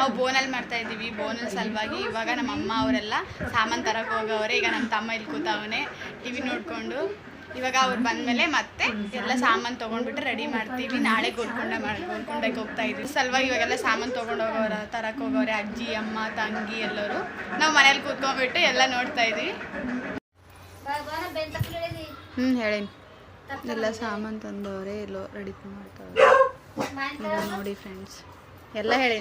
ನಾವು ಬೋನಲ್ಲಿ ಮಾಡ್ತಾ ಇದ್ದೀವಿ. ಬೋನಲ್ ಸಲುವಾಗಿ ಇವಾಗ ನಮ್ಮ ಅಮ್ಮ ಅವರೆಲ್ಲ ಸಾಮಾನು ತರಕ್ಕೆ ಹೋಗವ್ರೆ. ಈಗ ನಮ್ಮ ತಮ್ಮ ಇಲ್ಲಿ ಕೂತವನೆ ಟಿವಿ ನೋಡಿಕೊಂಡು. ಇವಾಗ ಅವ್ರು ಬಂದಮೇಲೆ ಮತ್ತೆ ಎಲ್ಲ ಸಾಮಾನು ತೊಗೊಂಡ್ಬಿಟ್ಟು ರೆಡಿ ಮಾಡ್ತೀವಿ. ನಾಳೆ ಗೋಲ್ಕೊಂಡಕ್ಕೆ ಹೋಗ್ತಾ ಇದ್ವಿ ಸಲುವಾಗಿ ಇವಾಗೆಲ್ಲ ಸಾಮಾನು ತೊಗೊಂಡು ತರಕ್ಕೆ ಹೋಗೋರೆ. ಅಜ್ಜಿ, ಅಮ್ಮ, ತಂಗಿ ಎಲ್ಲರೂ. ನಾವು ಮನೇಲಿ ಕೂತ್ಕೊಂಡ್ಬಿಟ್ಟು ಎಲ್ಲ ನೋಡ್ತಾ ಇದ್ವಿ. ಹೇಳೀನಿ ಎಲ್ಲ ಸಾಮಾನು ತಂದವ್ರೆ, ಎಲ್ಲೋ ರೆಡಿ ಮಾಡ್ತಾವ್ರೆ. ನೋಡಿ ಫ್ರೆಂಡ್ಸ್, ಎಲ್ಲ ಹೇಳಿ.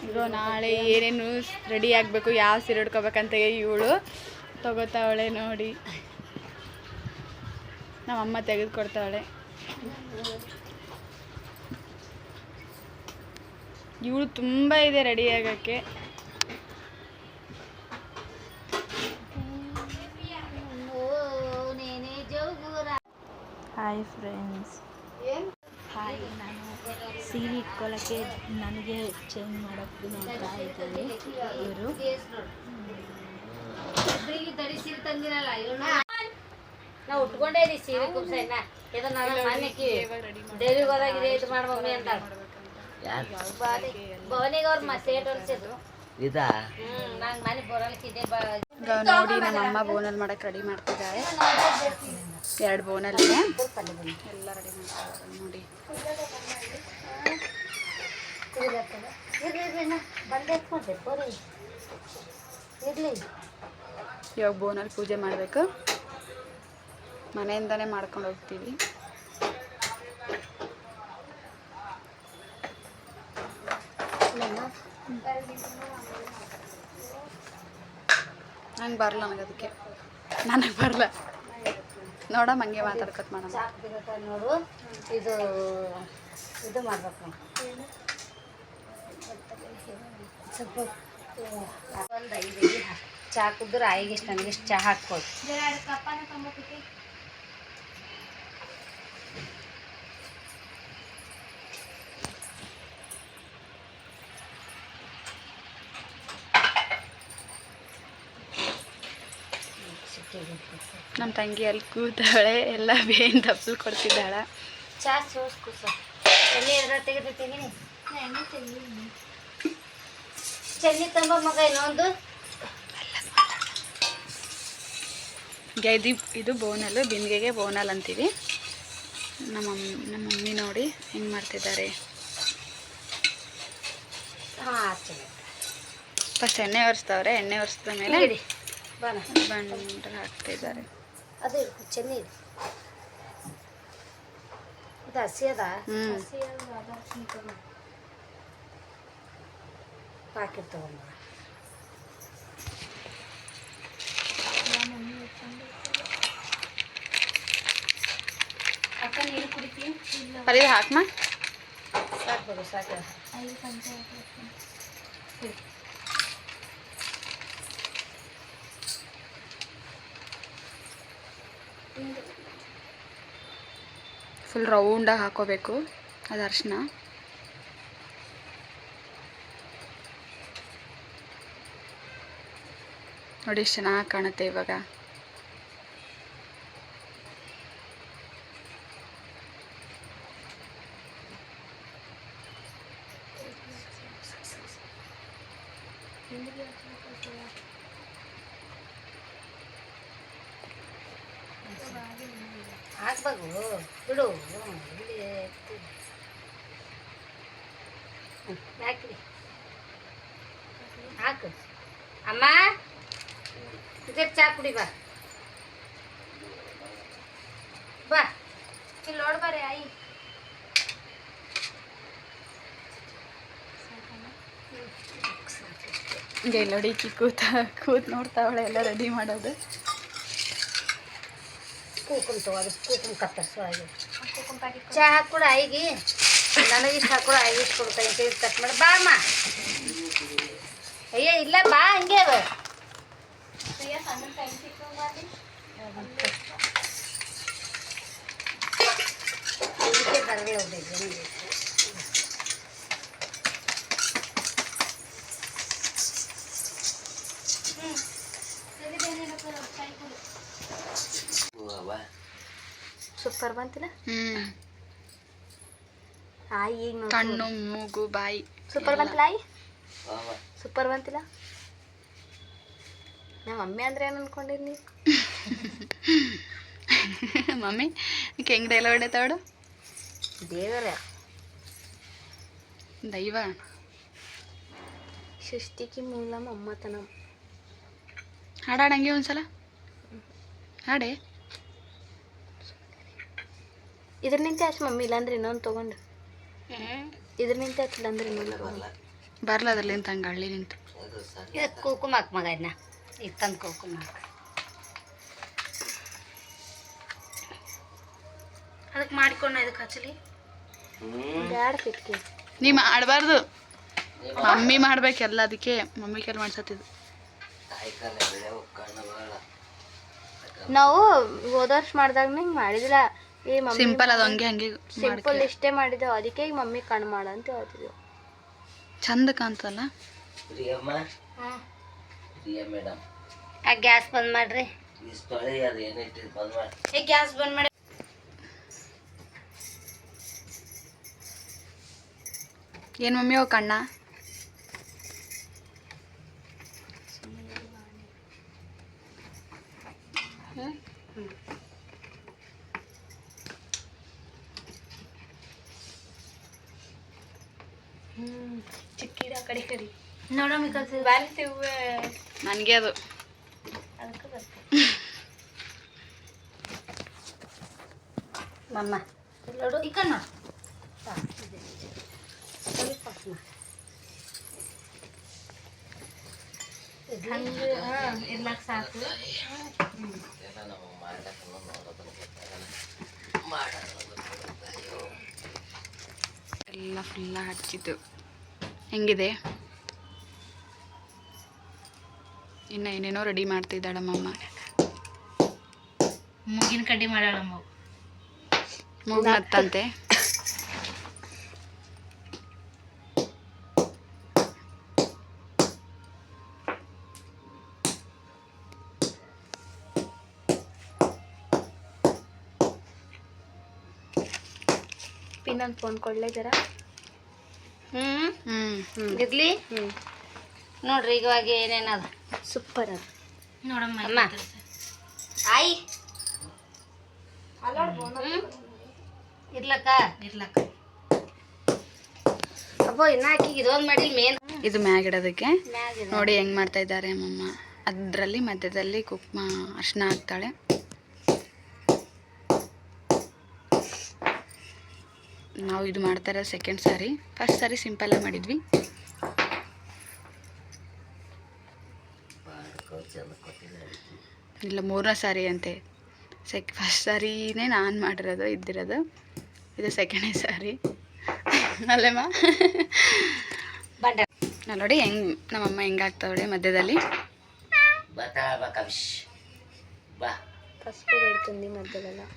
ಇರೋ ನಾಳೆ ಏನೇನು ರೆಡಿ ಆಗಬೇಕು, ಯಾವ ಸೀರೆ ಉಟ್ಕೋಬೇಕಂತ ಇವಳು ತಗೋತಾವಳೆ ನೋಡಿ. ನಮ್ಮಮ್ಮ ತೆಗೆದುಕೊಡ್ತಾವಳೆ. ಇವಳು ತುಂಬ ಇದೆ ರೆಡಿ ಆಗೋಕ್ಕೆ. Hi friends, hi. ನಾನು ಸೀರೆ ಇಟ್ಕೊಳ್ಳೋಕ್ಕೆ ನನಗೆ ಚೇಂಜ್ ಮಾಡೋಕ್ಕೆ ನೋಡ್ತಾ ಇದ್ದಾರೆ ಇವರು. ನಾವು ಉಟ್ಕೊಂಡೇ ಇದೀವಿ ಸೀರೆ ಕುಬ್ಸೈನ. ಇದು ನನ್ನ ಮನೆಗೆ ದೇವಿಗೆ ಹೋದಾಗಿದೆ ಇದು ಮಾಡಿ ಮಮ್ಮಿ ಅಂತ ಭವನಿಗೆ ಅವ್ರ ಸೇಟ್ ಹೊಲ್ಸಿದ್ರು. ನಂಗೆ ಮನೆ ಬರಲಿಕ್ಕಿದೆ. ನೋಡಿ ನಮ್ಮಮ್ಮ ಬೋನಲ್ ಮಾಡಕ್ಕೆ ರೆಡಿ ಮಾಡ್ತಿದ್ದಾರೆ. 2 ಬೋನಲ್ಲಿ ಎಲ್ಲ ರೆಡಿ ಮಾಡ್ತಾರೆ ನೋಡಿ. ಇವಾಗ ಬೋನಲ್ಲಿ ಪೂಜೆ ಮಾಡಬೇಕು. ಮನೆಯಿಂದನೇ ಮಾಡ್ಕೊಂಡು ಹೋಗ್ತೀವಿ. ನಂಗೆ ಬರಲ್ಲ, ಅದಕ್ಕೆ ನನಗೆ ಬರಲ್ಲ. ನೋಡ ಹಂಗೆ ಮಾತಾಡ್ಕೊತ ಮಾಡೋಣ. ನೋಡು, ಇದು ಇದು ಮಾಡ್ಬೇಕು ನಾವು. ಸ್ವಲ್ಪ ಒಂದು 5 ಚಹಾ ಕುದ್ರೆ ಆಯಿಗಿಷ್ಟು ನನಗಿಷ್ಟು ಚಹಾ ಹಾಕ್ಬೋದು. ನಮ್ಮ ತಂಗಿ ಅಲ್ಲಿ ಕೂತಾಳೆ, ಎಲ್ಲ ಬೇನ್ ತಪ್ಪಲು ಕೊಡ್ತಿದ್ದಾಳೆ. ಚಹಾ ಸೋಸ್ಕು ಸರ್ ಎಣ್ಣೆ ಎದ್ರ ತೆಗೆದಿರ್ತೀನಿ. ಚೆನ್ನಿ ತಂಬ ಮಗ ಇನ್ನೊಂದು. ಇದು ಬೋನಲ್ಲು, ಬಿಂದಿಗೆಗೆ ಬೋನಲ್ ಅಂತೀವಿ. ನಮ್ಮ ಮಮ್ಮಿ ನೋಡಿ ಹೆಂಗೆ ಮಾಡ್ತಿದ್ದಾರೆ. ಫಸ್ಟ್ ಎಣ್ಣೆ ಒರೆಸ್ತವ್ರೆ. ಎಣ್ಣೆ ಒರೆಸಿದ ಮೇಲೆ ಬಂಡ್ರ ಹಾಕ್ತಿದ್ದಾರೆ. ಅದು ಚೆನ್ನಿ ಇದು ಹಸಿ ಅದ. ಪಾಕೆಟ್ ತಗೊಂಡ ಅಕ್ಕ ನೀರು ಕುಡಿತೀವಿ. ಪರಿದ ಹಾಕ್ಮ ಸಾಕ್ಬೋದು, ಸಾಕು. ಫುಲ್ ರೌಂಡಾಗಿ ಹಾಕೋಬೇಕು ಅದು ಅರಿಶಿನ. ನೋಡಿ ಎಷ್ಟು ಚೆನ್ನಾಗಿ ಕಾಣುತ್ತೆ ಇವಾಗ. ಹಾಕ್ಬೇಕು ಬಿಡು. ಹಾಕ್ರಿ, ಹಾಕು ಅಮ್ಮ. ಇದಕ್ಕೆ ಚಾ ಕುಡಿ ಬಾ. ಬಾ ಇಲ್ಲಿ ನೋಡ್ಬಾರೆ ಆಯಿ. ಹಿಂಗೆ ನೋಡಿ ಕೂತ್ ನೋಡ್ತಾವಳೆ ಎಲ್ಲ ರೆಡಿ ಮಾಡೋದು. ಕೂಕುಮ್ ತಗೋದು, ಕೂಕುಮ್ ಕತ್ತರಿಸು ಆಗಿ ಚಾ ಹಾಕ್ಕೊಡು ಆಯಿಗೆ. ನನಗಿಷ್ಟು ಹಾಕ್ಕೊಡು, ಆಯಿಗೆ ಇಷ್ಟು ಕೊಡ್ತಾ ಕಟ್ ಮಾಡಿ ಬಾ ಅಮ್ಮ. ಅಯ್ಯ ಇಲ್ಲ ಬಾ, ಹಂಗೆ ಅದು ಬರದೇ ಹೋಗ್ಬೇಕು. ಸೂಪರ್ ಬಂತಿಲ್ಲ. ಆಯಿ ಈಗ ಕಣ್ಣು ಮೂಗು ಬಾಯಿ ಸೂಪರ್ ಬಂತಿಲ್ಲ ಆಯಿ ಸೂಪರ್ ಬಂತಿಲ್ಲ. ನಮ್ಮ ಮಮ್ಮಿ ಅಂದ್ರೆ ಏನು ಅನ್ಕೊಂಡಿನಿ ಮಮ್ಮಿ ಈಗ ಹೆಂಗೆ ಡೈಲಾಗ್ ಹೊಡೆತಾವಡು ದೇವರ ದೈವ ಸೃಷ್ಟಿಗೆ ಮೂಲ ಮಮ್ಮತನ. ಹಾಡಾಡಂಗೆ ಒಂದ್ಸಲ ಹಾಡೆ. ಇದ್ರ ನಿಂತೆ ಹಚ್ಚ ಮಮ್ಮಿ, ಇಲ್ಲಾಂದ್ರೆ ಇನ್ನೊಂದು ತೊಗೊಂಡು ಇದ್ರ ನಿಂತೆ ಹಚ್ಚಿಲ್ಲ ಅಂದ್ರೆ ಇನ್ನೊಂದು ಬರಲ್ಲ ಅದ್ರಲ್ಲಿ ನಿಂತ ಹಂಗೆ ಹಳ್ಳಿ ನಿಂತು. ಇದಕ್ಕೆ ಕುಂಕುಮ ಹಾಕ್ ಮಗ, ಇದನ್ನ ಈಗ ತಂದು ಕುಂಕುಮ ಹಾಕ್. ಅದಕ್ಕೆ ಮಾಡಿಕೊಂಡು ಇದಕ್ಕೆ ಹಚ್ಚಲಿ ಬ್ಯಾಡ ಕಿಟ್ಕಿ. ನೀ ಮಾಡಬಾರ್ದು, ಮಮ್ಮಿ ಮಾಡ್ಬೇಕೆಲ್ಲ. ಅದಕ್ಕೆ ಮಮ್ಮಿ ಕೆಲ ಮಾಡ್ಸತ್ತಿದ್ದು. ನಾವು ಹೋದ ವರ್ಷ ಮಾಡಿದಾಗ ಹಿಂಗೆ ಮಾಡಿದಿಲ್ಲ. ಈ ಮಮ್ಮಿ ಸಿಂಪಲ್ ಅದು ಹಂಗೆ ಹಂಗೆ ಸಿಂಪಲ್ ಇಷ್ಟೇ ಮಾಡಿದ್ದೆವು. ಅದಕ್ಕೆ ಈಗ ಮಮ್ಮಿ ಕಣ್ಣು ಮಾಡ ಅಂತ ಹೇಳ್ತಿದ್ದೆವು. ಚಂದ ಕಾಣ್ತಲ್ಲ. ಆ ಗ್ಯಾಸ್ ಬಂದ್ ಮಾಡ್ರಿ. ಏ ಗ್ಯಾಸ್ ಬಂದ್ ಮಾಡಿ. ಏನು ಮಮ್ಮಿ ಅವು ಕಣ್ಣ ಚಿಕ್ಕಿದ ಕಡೆ ಕಡಿ ನೋಡಮ್ಮಿ ಕಲ್ಸಿ ನನಗೆ ಅದು ಅದಕ್ಕೆ ಬರ್ತದೆ ಮಮ್ಮ ನೋಡು ಈ ಕಣ್ಣು ಇರ್ಲಾಕ ಸಾಕು. ಎಲ್ಲ ಫುಲ್ಲ ಹಚ್ಚಿದ್ದು. ಹೆಂಗಿದೆ? ಇನ್ನು ಏನೇನೋ ರೆಡಿ ಮಾಡ್ತಿದ್ದಾಳಮ್ಮ. ಮುಗಿನ ಕಡ್ಡಿ ಮಾಡ್ಯಾಳ ಮಗು. ಮೂಗು ನತ್ತಂತೆ. ಇನ್ನೊಂದು ಫೋನ್ ಕೊಡ್ಲೇ ಜರ. ಇರ್ಲಿ. ನೋಡ್ರಿ ಈಗವಾಗಿ ಏನೇನದ ಸೂಪರ್ ಅದು ನೋಡಮ್ಮ. ಅಮ್ಮ ಆಯ್ ಇರ್ಲಕ್ಕ ಅಬ್ಬೋ ಇನ್ನ ಆಕಿಗೆ ಇದೊಂದು ಮಾಡಿ ಮೇನ್ ಇದು ಮ್ಯಾಗಿಡೋದಕ್ಕೆ ಮ್ಯಾಗ ನೋಡಿ ಹೆಂಗೆ ಮಾಡ್ತಾ ಇದ್ದಾರೆ ಅಮ್ಮಮ್ಮ. ಅದರಲ್ಲಿ ಮಧ್ಯದಲ್ಲಿ ಕುಕ್ಮ ಅರ್ಶಿನ ಹಾಕ್ತಾಳೆ. ನಾವು ಇದು ಮಾಡ್ತಾ ಇರೋದು ಸೆಕೆಂಡ್ ಸಾರಿ. ಫಸ್ಟ್ ಸಾರಿ ಸಿಂಪಲ್ಲಾಗಿ ಮಾಡಿದ್ವಿ. ಇಲ್ಲ 3ನೇ ಸಾರಿ ಅಂತೆ. ಫಸ್ಟ್ ಸಾರಿನೇ ನಾನು ಮಾಡಿರೋದು ಇದ್ದಿರೋದು. ಇದು ಸೆಕೆಂಡನೇ ಸಾರಿ ಅಲ್ಲೇಮ್ಮ. ನಾನು ನೋಡಿ ಹೆಂಗೆ ನಮ್ಮಮ್ಮ ಹೆಂಗೆ ಆಗ್ತಾವಳೆ ಮಧ್ಯದಲ್ಲಿ. ಪసుపు పెడుతుంది మధ్యలో.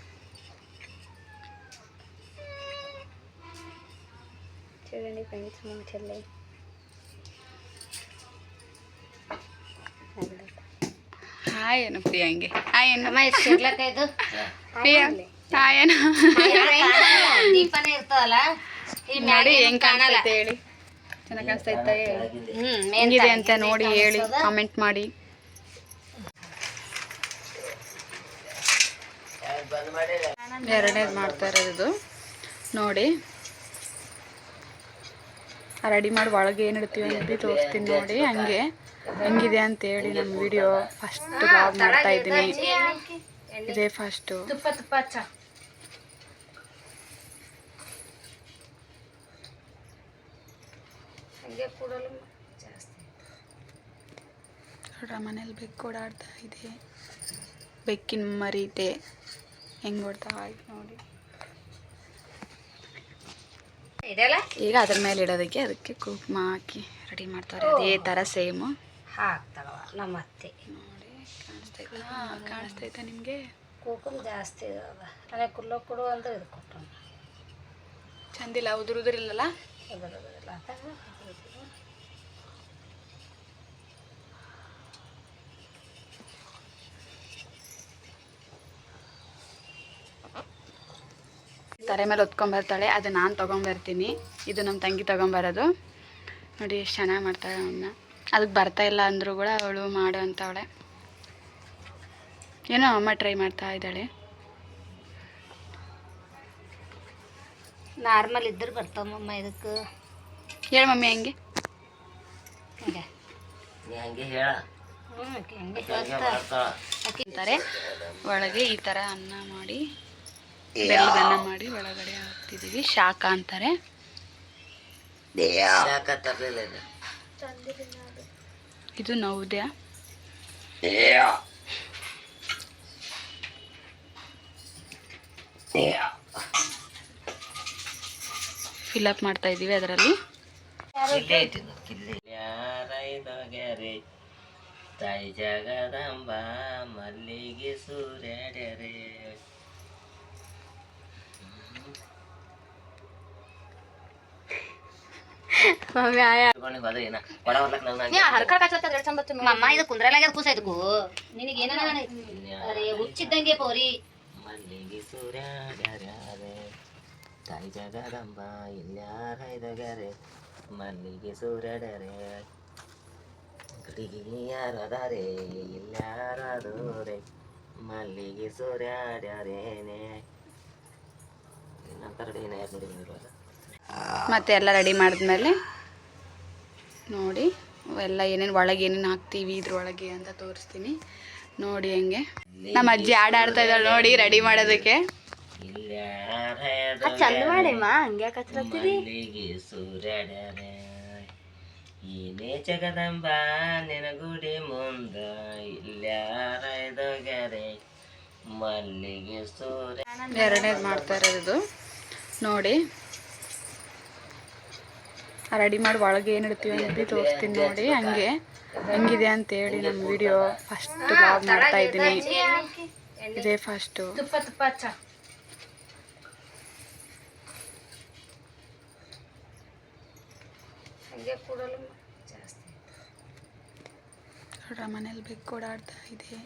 చూడండి ఫ్రెండ్స్ మా చెల్లె ಹಾಯ್ ಏನು ಪ್ರಿಯಾ ಹಂಗೆ ಹಾಯ್ ಏನು ಅಮ್ಮ ಎಷ್ಟು ಇರ್ಲಕ್ಕ ಇದು ಪ್ರಿಯಾ ಹಾಯ್ ಏನು ದೀಪನೇ ಇರ್ತದಲ್ಲ ಈ ನೋಡಿ ಹೆಂಗೆ ಕಾಣಿಸ್ತೈತೆ ಹೇಳಿ. ಚೆನ್ನಾಗಿ ಕಾಣಿಸ್ತೈತೆ ಹೆಂಗಿದೆ ಅಂತ ನೋಡಿ ಹೇಳಿ, ಕಾಮೆಂಟ್ ಮಾಡಿ. ಎರಡನೇದು ಮಾಡ್ತಾ ಇರೋದು ನೋಡಿ. ರೆಡಿ ಮಾಡಿ ಒಳಗೆ ಏನು ಇಡ್ತೀವಿ ಅಂತ ತೋರಿಸ್ತೀನಿ ನೋಡಿ. ಹಂಗೆ ಹೆಂಗಿದೆ ಅಂತೇಳಿ. ನಮ್ಮ ವಿಡಿಯೋ ಫಸ್ಟ್ ಬ್ಲಾಗ್ ಮಾಡ್ತಾ ಇದ್ದೀನಿ. ಇದೇ ಫಸ್ಟು. ತುಪ್ಪ ತುಪ್ಪ ಹಚ್ಚ. ಹಂಗೆ ಕೂಡಲು ಜಾಸ್ತಿ ನೋಡ್ರ ಮನೇಲಿ ಬೆಕ್ಕು ಓಡಾಡ್ತಾ ಇದೆ. ಬೆಕ್ಕಿನ ಮರಿ ಇದೆ. ಹೆಂಗೆ ಓಡ್ತಾ ಆಯ್ತು ನೋಡಿ. ಇದೆಲ್ಲ ಈಗ ಅದ್ರ ಮೇಲೆ ಇಡೋದಕ್ಕೆ ಅದಕ್ಕೆ ಕುಂಕುಮ ಹಾಕಿ ರೆಡಿ ಮಾಡ್ತಾರೆ. ಅದೇ ಥರ ಸೇಮು ಹಾಕ್ತಾಳವ ನಮ್ಮ ಅತ್ತೆ. ನೋಡಿ ಕಾಣಿಸ್ತೈತಾ? ಕಾಣಿಸ್ತೈತಾ ನಿಮಗೆ? ಕುಂಕುಮ ಜಾಸ್ತಿ ಇದಾವ. ನನಗೆ ಕುಲ್ಲೋ ಕೊಡು ಅಂದ್ರೆ ಇದು ಕೊಟ್ಟು ಚಂದಿಲ್ಲ. ಉದುರುದಿಲ್ಲಲ್ಲ. ತಲೆ ಮೇಲೆ ಹೊತ್ಕೊಂಬರ್ತಾಳೆ, ಅದು ನಾನು ತೊಗೊಂಬರ್ತೀನಿ. ಇದು ನಮ್ಮ ತಂಗಿ ತೊಗೊಂಬರೋದು. ನೋಡಿ ಎಷ್ಟು ಚೆನ್ನಾಗಿ ಮಾಡ್ತಾಳೆ ಅವನ್ನ. ಅದಕ್ಕೆ ಬರ್ತಾ ಇಲ್ಲ ಅಂದರೂ ಕೂಡ ಅವಳು ಮಾಡು ಅಂತವಳೆ. ಏನೋ ಅಮ್ಮ ಟ್ರೈ ಮಾಡ್ತಾ ಇದ್ದಾಳೆ. ನಾರ್ಮಲ್ ಇದ್ರೆ ಬರ್ತಾವಮ್ಮ ಇದಕ್ಕೆ. ಹೇಳು ಮಮ್ಮಿ ಹೆಂಗೆ ಹಿಂಗೆ ಅಂತಾರೆ. ಒಳಗೆ ಈ ಥರ ಅನ್ನ ಮಾಡಿ, ಬೆಲ್ಲದ ಅನ್ನ ಮಾಡಿ ಒಳಗಡೆ ಹಾಕ್ತಿದ್ದೀವಿ. ಶಾಖ ಅಂತಾರೆ. ಇದು ನೌದ್ಯ. ಫಿಲಪ್ ಮಾಡ್ತಾ ಇದ್ದೀವಿ ಅದರಲ್ಲಿ. ತಾಯಿ ಜಗದಂಬ ಮಲ್ಲಿಗೆ ಸೂರ್ಯಡೆರೆ. ಮಮ್ಮ ಇದು ಕುಂದ್ರಲಾಗ್ಯದ ಕೂಸ ಇದಕ್ಕೂ ನಿನಗೆ ಏನ ಹುಚ್ಚಿದ್ದಂಗೆ ಪೋರಿ. ಮಲ್ಲಿಗೆ ಸೂರ್ಯಡೆರೆ ತಾಯಿ ಜಗದಂಬ ಇಲ್ಯಾರ ಇದಾಗ್ಯಾರೆ ಮಲ್ಲಿಗೆ ಸೂರ್ಯಡೆರೆ. ಯಾರದಾರೆ ಇಲ್ಯಾರದೋರೆ ಮಲ್ಲಿಗೆ ಸೂರ್ಯಡ್ಯಾರೇನೆ. ಮತ್ತೆ ಎಲ್ಲ ರೆಡಿ ಮಾಡಿದ್ಮೇಲೆ ನೋಡಿ ಎಲ್ಲ ಏನೇನು ಒಳಗೆ ಏನೇನು ಹಾಕ್ತೀವಿ ಇದ್ರೊಳಗೆ ಅಂತ ತೋರಿಸ್ತೀನಿ. ನೋಡಿ ಹೆಂಗೆ ನಮ್ಮ ಅಜ್ಜಿ ಆಡ್ತಾ ಇದ್ದಾಳೆ ನೋಡಿ ರೆಡಿ ಮಾಡೋದಕ್ಕೆ. ಚಂದ ಮಾಡಿಮ್ಮ ಹಂಗೆ ಕಚ್ಲತ್ತೀರಿ. ಮಲ್ಲಿಗೆ ಸೂರ್ಯಡ್ಯಾರೆ ಏನೇ ಜಗದಂಬ ನಿನಗುಡಿ ಮುಂದ ಇಲ್ಯಾರ ಇದಾಗ್ಯಾರೆ ಮಲ್ಲಿಗೆ ಸೂರ್ಯ. ಎರಡನೇದು ಮಾಡ್ತಾ ಇರೋದು ನೋಡಿ. ರೆಡಿ ಮಾಡಿ ಒಳಗೆ ಏನು ಇಡ್ತೀವಿ ಅಂತ ತೋರಿಸ್ತೀನಿ ನೋಡಿ. ಹಂಗೆ ಹೆಂಗಿದೆ ಅಂತೇಳಿ ನಮ್ಮ ವಿಡಿಯೋ ಫಸ್ಟ್ ಬ್ಲಾಗ್ ಮಾಡ್ತಾ ಇದ್ದೀನಿ. ಇದೇ ಫಸ್ಟು. ಮನೇಲಿ ಬೆಕ್ಕು ಓಡಾಡ್ತಾ ಇದೆ.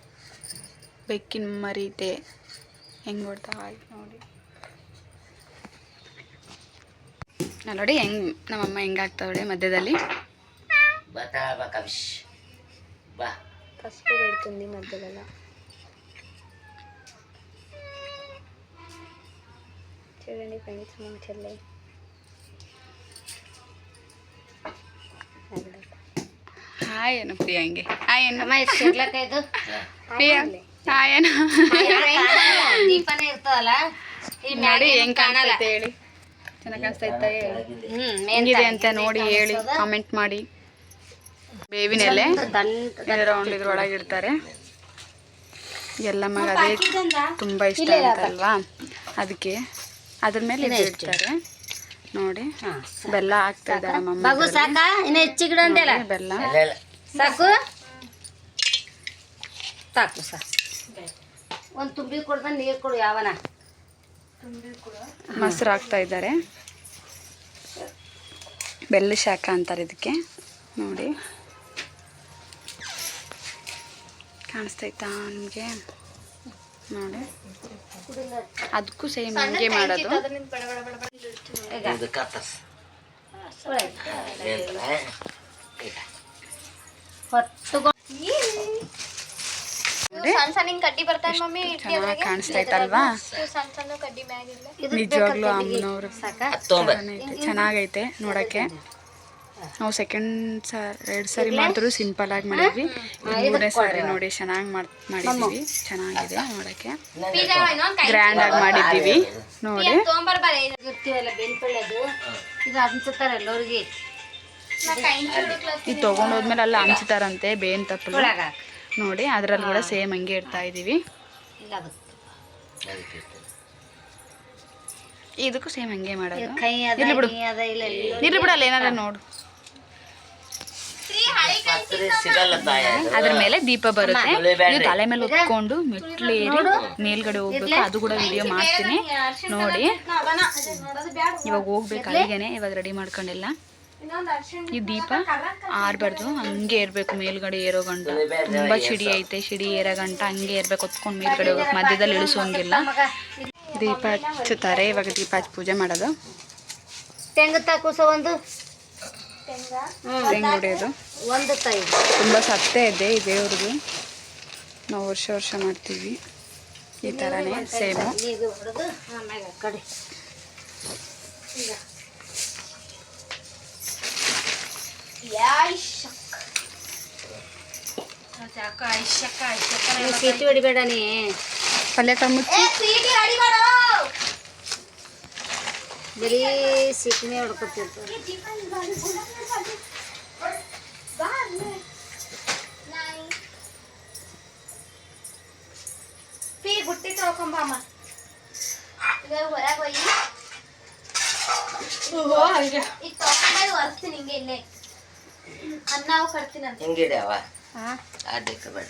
ಬೆಕ್ಕಿನ ಮರಿತೆ ಹೆಂಗೆ ಓಡ್ತಾ ಆಯ್ತು ನೋಡಿ. ನೋಡಿ ಹೆಂಗೆ ನಮ್ಮಮ್ಮ ಹೆಂಗಾಗ್ತಾವಳೆ ಮಧ್ಯದಲ್ಲಿ. పసుపు పెడుతుంది మధ్యలో. చూడండి ఫ్రెండ్స్ మా చెల్లె. ಹಾಯ್ ಏನು ಪ್ರಿಯಾ ಹಂಗೆ ಹಾಯ್ ಏನು ಇದು ಪ್ರಿಯಾ ಹಾಯ್ ಏನು ದೀಪನೇ ಇರ್ತದಲ್ಲ ನೋಡಿ ಹೆಂಗೆ ಕಾಣಿಸ್ತೈತೆ ಹೇಳಿ. ಚೆನ್ನಾಗಿ ಕಾಣಿಸ್ತಾ ಹೆಂಗಿದೆ ಅಂತ ನೋಡಿ ಹೇಳಿ, ಕಾಮೆಂಟ್ ಮಾಡಿ. ಬೇವಿನ ಎಲೆ ರೌಂಡ್ ಇದ್ರೊಳಗೆ ಇಡ್ತಾರೆ. ಎಲ್ಲಮ್ಮ ಅದೇ ತುಂಬ ಇಷ್ಟ ಅಂತಲ್ವಾ, ಅದಕ್ಕೆ ಅದ್ರ ಮೇಲೆ ಇದು ಇಡ್ತಾರೆ ನೋಡಿ. ಬೆಲ್ಲ ಹಾಕ್ತಾ ಇದ್ದಾರೆ ಮಮ್ಮ. ಸಾಕ ಇನ್ನು ಹೆಚ್ಚಿಗಿಡ ಅಂತೆಲ್ಲ ಬೆಲ್ಲ ಸಾಕು ಸಾಕು ಸಾಕು. ಒಂದು ತುಂಬಿ ಕೊಡ್ದ ನೀರು ಕೊಡು ಯಾವನ. ಮೊಸರು ಹಾಕ್ತಾ ಇದ್ದಾರೆ. ಬೆಲ್ಲ ಶಾಖ ಅಂತಾರೆ ಇದಕ್ಕೆ ನೋಡಿ. ಕಾಣಿಸ್ತೈತಾ ನಿಮಗೆ ನೋಡಿ. ಅದಕ್ಕೂ ಸೇಮ್ ಹಂಗೆ ಮಾಡೋದು. ಚೆನ್ನಾಗಿ ಕಾಣಿಸ್ತೈತಲ್ವಾ. ನಿಜವಾಗ್ಲೂ ಅಮ್ಮನವರು ಚೆನ್ನಾಗೈತೆ ನೋಡಕ್ಕೆ. ನಾವು ಎರಡು ಸಾರಿ ಮಾಡಿದ್ರು ಸಿಂಪಲ್ ಆಗಿ ಮಾಡಿದ್ವಿ. 3ನೇ ಸಾರಿ ನೋಡಿ ಚೆನ್ನಾಗಿ ಮಾಡಿದ್ವಿ. ಚೆನ್ನಾಗಿದೆ ನೋಡಕ್ಕೆ, ಗ್ರ್ಯಾಂಡ್ ಆಗಿ ಮಾಡಿದ್ದೀವಿ ನೋಡಿ. ಇದು ಅನ್ಸುತ್ತಾರೆ ಎಲ್ಲರಿಗೆ. ಇದು ತೊಗೊಂಡೋದ್ಮೇಲೆ ಅಲ್ಲ ಹಂಚ್ತಾರಂತೆ ಬೇನ್ ತಪ್ಪಲು ನೋಡಿ. ಅದ್ರಲ್ಲಿ ಕೂಡ ಸೇಮ್ ಹಂಗೆ ಇಡ್ತಾ ಇದ್ದೀವಿ. ಇದಕ್ಕೂ ಸೇಮ್ ಹಂಗೆ ಮಾಡೋದು. ಇರ್ಲಿ ಬಿಡು ಇರ್ಲಿ ಬಿಡು ಅಲ್ಲಿ ಏನಾರ ನೋಡು. ಅದ್ರ ಮೇಲೆ ದೀಪ ಬರುತ್ತೆ. ಇದು ತಲೆ ಮೇಲೆ ಹೊತ್ಕೊಂಡು ಮೆಟ್ಲು ಏರಿ ಮೇಲ್ಗಡೆ ಹೋಗ್ಬೇಕು. ಅದು ಕೂಡ ವಿಡಿಯೋ ಮಾಡ್ತೀನಿ ನೋಡಿ. ಇವಾಗ ಹೋಗ್ಬೇಕು ಅಲ್ಲಿಗೆನೆ. ಇವಾಗ ರೆಡಿ ಮಾಡ್ಕೊಂಡೆಲ್ಲ. ಈ ದೀಪ ಆರ್ಬಾರ್ದು, ಹಂಗೆ ಇರಬೇಕು ಮೇಲ್ಗಡೆ ಏರೋ ಗಂಟ. ತುಂಬ ಶಿಡಿ ಐತೆ, ಶಿಡಿ ಏರೋ ಗಂಟ ಹಂಗೆ ಇರ್ಬೇಕು. ಹೊತ್ಕೊಂಡು ಮೇಲ್ಗಡೆ ಹೋಗ್ಬೇಕು, ಮಧ್ಯದಲ್ಲಿ ಇಳಿಸೋಂಗಿಲ್ಲ. ದೀಪ ಹಚ್ಚುತ್ತಾರೆ. ಇವಾಗ ದೀಪ ಹಚ್ಚಿ ಪೂಜೆ ಮಾಡೋದು. ತೆಂಗು ತಾಕೂಸ ಒಂದು ತೆಂಗು ಹೊಡೆಯೋದು. ಒಂದು ತಾಯಿ ತುಂಬ ಸತ್ಯ ಇದೆ ಈ ದೇವ್ರದ್ದು. ನಾವು ವರ್ಷ ವರ್ಷ ಮಾಡ್ತೀವಿ ಈ ಥರನೇ ಸೇಮು. ಇದು ಹೊಡೆದು ಆಮ್ಯಾಗ ಕಡೆ ಈಗ ಸೀಟಿ ಹೊಡಿಬೇಡ ನೀ ಪಲ್ಯ ಕಾಳು ಮುಚ್ಚಿ ಬರೀ ಸೀಟಿನೇ ಹೊಡ್ಕೊತಿರ್ತಾರೆ. ಬುಟ್ಟಿ ತೊಳ್ಕೊಂಬಮ್ಮ. ಈಗ ಹೊರಗೆ ಹೋಗಿ ಈಗ ತೊಳ್ಕೊಂಬ ಒರೆಸ್ತೀನಿ ಹಿಂಗೆ ಇಲ್ಲೇ ಅನ್ನ ಅವು ಕಟ್ತೀನಂತ. ಹೆಂಗಿಡ್ಯಾವ ಅಡ್ಡಕ್ಕೆ ಬೇಡ.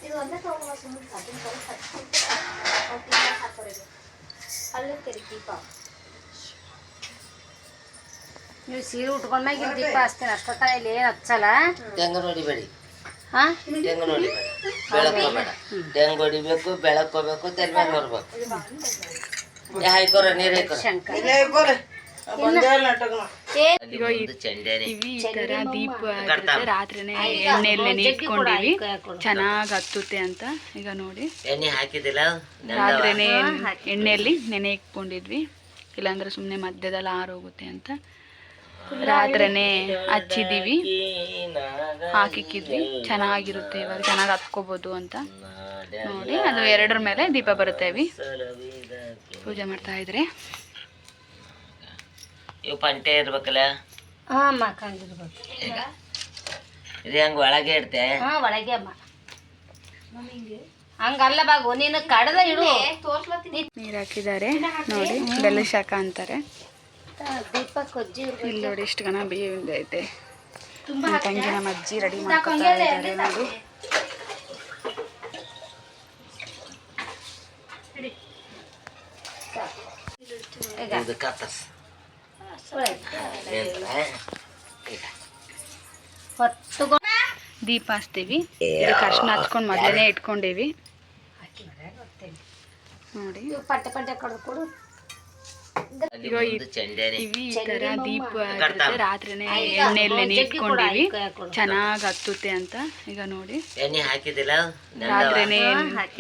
ಇದು ಒಂದೇ ತೊಗೊಂಬ ಸುಮ್ಮನೆ ಅದನ್ನ ಹಾಕೋರಿ ಅಲ್ಲಕ್ಕೆ ದೀಪ. ನೀವು ಸೀರೆ ಉಟ್ಕೊಂಡ್ಮ್ಯಾಗ ಇಲ್ಲಿ ದೀಪ ಹಚ್ತೀನಿ ಅಷ್ಟೊತ್ತ ಇಲ್ಲಿ ಏನು ಹಚ್ಚಲ್ಲ. ತೆಂಗು ನೋಡಿಬೇಡಿ, ಹಾಂ ತೆಂಗು ನೋಡಿಬೇಡ, ಬೆಳಕೋಬೇಡ. ತೆಂಗು ಹೊಡಿಬೇಕು, ಬೆಳಕೋಬೇಕು, ತೆಲ್ ಮೇಲೆ ನೋಡ್ಬೇಕು. ಹಾಯ್ಕೊರ ನೀರು ಹಾಯ್ಕೊರ. ಇವಿ ಈ ಥರ ದೀಪ ರಾತ್ರಿನೇ ಎಣ್ಣೆಯಲ್ಲಿ ನೆನೆ ಇಟ್ಕೊಂಡಿವಿ ಚೆನ್ನಾಗಿ ಹತ್ತುತ್ತೆ ಅಂತ. ಈಗ ನೋಡಿ ಎಣ್ಣೆ ಹಾಕಿದಿಲ್ಲ, ರಾತ್ರಿನೇ ಎಣ್ಣೆಯಲ್ಲಿ ನೆನೆ ಇಟ್ಕೊಂಡಿದ್ವಿ, ಇಲ್ಲಾಂದ್ರೆ ಸುಮ್ಮನೆ ಮಧ್ಯದಲ್ಲಿ ಆರೋಗುತ್ತೆ ಅಂತ ರಾತ್ರಿನೇ ಹಚ್ಚಿದ್ದೀವಿ, ಹಾಕಿಕ್ಕಿದ್ವಿ. ಚೆನ್ನಾಗಿರುತ್ತೆ, ಇವಾಗ ಚೆನ್ನಾಗಿ ಹತ್ಕೋಬೋದು ಅಂತ ನೋಡಿ. ಅದು ಎರಡರ ಮೇಲೆ ದೀಪ ಬರುತ್ತೇವಿ. ಪೂಜೆ ಮಾಡ್ತಾ ಇದ್ರೆ ಇವು ಪಂಟೆ ಇರ್ಬೇಕಲ್ಲ. ಹಾಂ ಮಕ್ಕಂಗಿರ್ಬೇಕು. ಇದು ಹಂಗೆ ಒಳಗೆ ಇಡ್ತೆ. ಹಾಂ ಒಳಗೆ ಅಮ್ಮ ಹಂಗಲ್ಲ ಬಾಗು ನೀನು ಕಡದ ಇಡು. ನೀರು ಹಾಕಿದ್ದಾರೆ ನೋಡಿ, ಬೆಲ್ಲ ಶಾಖ ಅಂತಾರೆ. ದೀಪ ಕೊಜ್ಜಿ ಇಲ್ಲಿ ನೋಡಿ ಇಷ್ಟು ಗಣ ಬೇವಿಂದ ಐತೆ. ನಮ್ಮ ತಂಗಿ ನಮ್ಮ ಅಜ್ಜಿ ರೆಡಿ ಮಾಡ್ಕೊತಾ ಇದ್ದಾರೆ ನೋಡಿ. ಇದು ಕತ್ತರ್ಸ್ ಹೊತ್ತು ದೀಪ ಹಚ್ತೀವಿ. ಇದಕ್ಕೆ ಅರ್ಶಿನ ಹಚ್ಕೊಂಡು ಮೊದಲೇ ಇಟ್ಕೊಂಡೀವಿ ನೋಡಿ. ಪಟ್ಟೆ ಪಟ್ಟೆ ಕಡ್ದು ಕೊಡು. ಇವಿ ಈ ಥರ ದೀಪ ರಾತ್ರಿನೇ ಎಣ್ಣೆಯಲ್ಲಿ ನೆನೆ ಇಟ್ಕೊಂಡಿವಿ, ಚೆನ್ನಾಗಿ ಹತ್ತುತ್ತೆ ಅಂತ. ಈಗ ನೋಡಿ ಎಣ್ಣೆ ಹಾಕಿದಿಲ್ಲ, ರಾತ್ರಿನೇ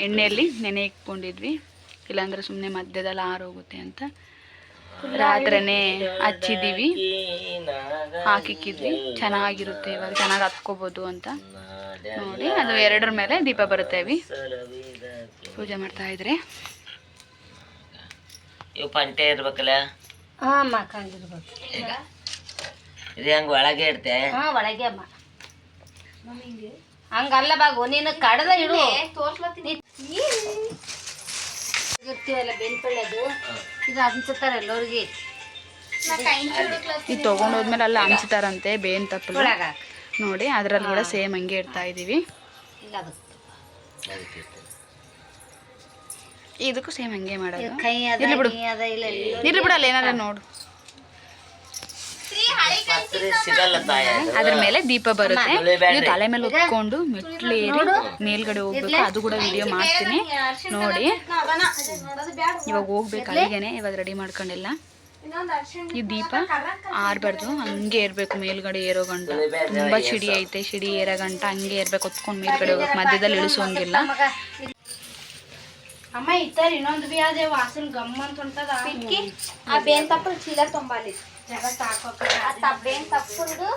ಎಣ್ಣೆಯಲ್ಲಿ ನೆನೆ ಇಟ್ಕೊಂಡಿದ್ವಿ, ಇಲ್ಲಾಂದ್ರೆ ಸುಮ್ಮನೆ ಮಧ್ಯದಲ್ಲಿ ಆರೋಗುತ್ತೆ ಅಂತ ರಾತ್ರಿನೇ ಹಚ್ಚಿದ್ದೀವಿ, ಹಾಕಿಕ್ಕಿದ್ವಿ. ಚೆನ್ನಾಗಿರುತ್ತೆ, ಇವಾಗ ಚೆನ್ನಾಗಿ ಹತ್ಕೋಬೋದು ಅಂತ ನೋಡಿ. ಅದು ಎರಡರ ಮೇಲೆ ದೀಪ ಬರುತ್ತೇವಿ. ಪೂಜೆ ಮಾಡ್ತಾ ಇದ್ರೆ ಇವು ಪಂಟೆ ಇರ್ಬೇಕಲ್ಲ. ಹಾಂ ಮಕ್ಕಂಗಿರ್ಬೇಕು. ಇದು ಹಂಗೆ ಒಳಗೆ ಇಡ್ತೆ. ಹಾಂ ಒಳಗೆ ಅಮ್ಮ ಹಂಗಲ್ಲ ಬಾಗು ನೀನು ಕಡದ ಇಡು. ಇರ್ತೀವಲ್ಲ ಬೆನ್ಪಳ್ಳೆದು ಇದು ಅನ್ಸುತ್ತಾರೆ ಎಲ್ಲರಿಗೆ. ಇದು ತೊಗೊಂಡೋದ್ಮೇಲೆ ಅಲ್ಲ ಹಂಚ್ತಾರಂತೆ ಬೇನ್ ತಪ್ಪಲು ನೋಡಿ. ಅದರಲ್ಲಿ ಕೂಡ ಸೇಮ್ ಹಂಗೆ ಇಡ್ತಾ ಇದ್ದೀವಿ. ಇಲ್ಲ ಅದು ಇದಕ್ಕೂ ಸೇಮ್ ಹಂಗೆ ಮಾಡೋದು. ಕೈ ಅದ ಇರ್ಲಿ ಬಿಡು, ಅದ ಇಲ್ಲ ಇರ್ಲಿ ಬಿಡಲ್ಲ ಏನಾರ ನೋಡು. ಸಿಗಲ್ಲ ತಾಯ. ಅದ್ರ ಮೇಲೆ ದೀಪ ಬರುತ್ತೆ. ಇದು ತಲೆ ಮೇಲೆ ಹೊತ್ಕೊಂಡು ಮೆಟ್ಲೇರಿ ಮೇಲ್ಗಡೆ ಹೋಗ್ಬೇಕು. ಅದು ಕೂಡ ವಿಡಿಯೋ ಮಾಡ್ತೀನಿ ನೋಡಿ. ಇವಾಗ ಹೋಗ್ಬೇಕು ಅಲ್ಲಿಗೆನೆ. ಇವಾಗ ರೆಡಿ ಮಾಡ್ಕೊಂಡೆಲ್ಲ. ಈ ದೀಪ ಆರ್ಬಾರ್ದು, ಹಂಗೆ ಇರಬೇಕು ಮೇಲ್ಗಡೆ ಏರೋ ಗಂಟ. ತುಂಬ ಶಿಡಿ ಐತೆ, ಶಿಡಿ ಏರೋ ಗಂಟ ಹಂಗೆ ಇರ್ಬೇಕು. ಹೊತ್ಕೊಂಡು ಮೇಲ್ಗಡೆ ಹೋಗ್ಬೇಕು, ಮಧ್ಯದಲ್ಲಿ ಇಳಿಸೋಂಗಿಲ್ಲ. ಅಮ್ಮ ಇತ್ತಾರ ಇನ್ನೊಂದು ಬಿ ಅದೇ ವಾಸನ್ ಗಮ್ಮ ಅಂತ ಹೊಂಟದ. ಆ ಬೇನ್ ತಪ್ಪು ಚೀಲ ತೊಂಬಾಲಿ ಜಗ ಸಾಕೋಕ ಬೇನ್ ತಪ್ಪುಂದು